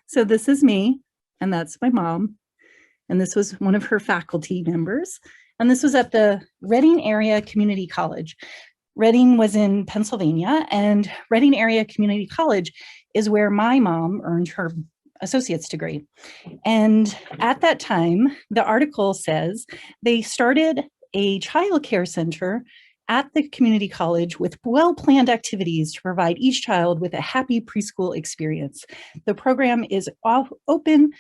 So this is me, and that's my mom. And this was one of her faculty members. And this was at the Reading Area Community College. Reading was in Pennsylvania, and Reading Area Community College is where my mom earned her associate's degree. And at that time, the article says they started a child care center at the community college with well-planned activities to provide each child with a happy preschool experience. The program is open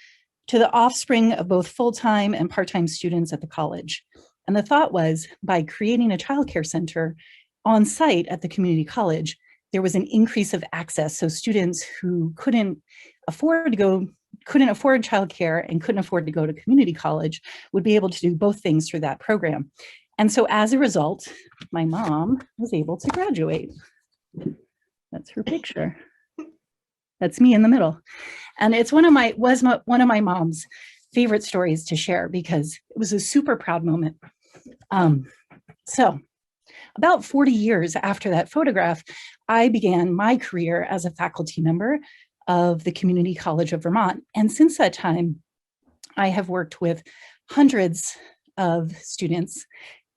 to the offspring of both full-time and part-time students at the college. And the thought was, by creating a child care center on site at the community college, there was an increase of access. So students who couldn't afford childcare and couldn't afford to go to community college would be able to do both things through that program. And so as a result, my mom was able to graduate. That's her picture. That's me in the middle. And it's one of my mom's favorite stories to share because it was a super proud moment. So about 40 years after that photograph, I began my career as a faculty member of the Community College of Vermont. And since that time, I have worked with hundreds of students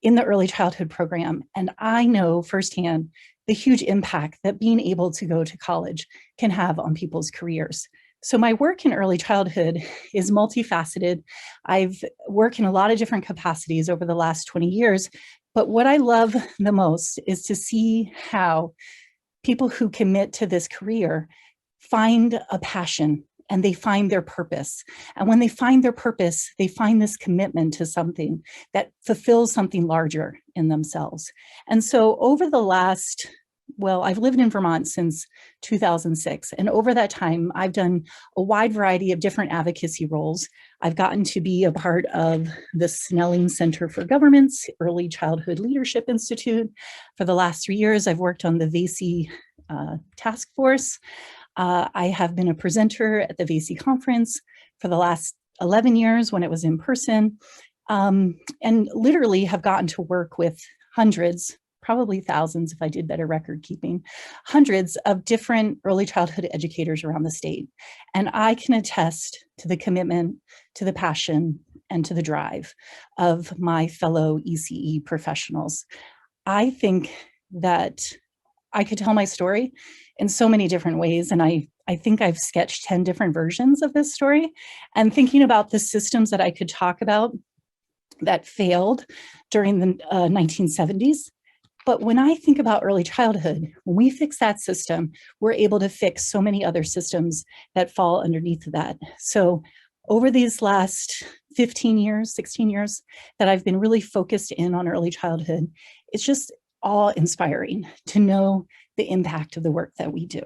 in the early childhood program. And I know firsthand the huge impact that being able to go to college can have on people's careers. So my work in early childhood is multifaceted. I've worked in a lot of different capacities over the last 20 years, but what I love the most is to see how people who commit to this career find a passion and they find their purpose. And when they find their purpose, they find this commitment to something that fulfills something larger in themselves. And so over the last, I've lived in Vermont since 2006. And over that time, I've done a wide variety of different advocacy roles. I've gotten to be a part of the Snelling Center for Government's Early Childhood Leadership Institute. For the last 3 years, I've worked on the VACE task force. I have been a presenter at the VACE conference for the last 11 years when it was in person, and literally have gotten to work with hundreds, probably thousands if I did better record keeping, hundreds of different early childhood educators around the state. And I can attest to the commitment, to the passion, and to the drive of my fellow ECE professionals. I think that I could tell my story in so many different ways. And I think I've sketched 10 different versions of this story, and thinking about the systems that I could talk about that failed during the 1970s. But when I think about early childhood, when we fix that system, we're able to fix so many other systems that fall underneath that. So over these last 15 years, 16 years that I've been really focused in on early childhood, it's just awe-inspiring to know the impact of the work that we do.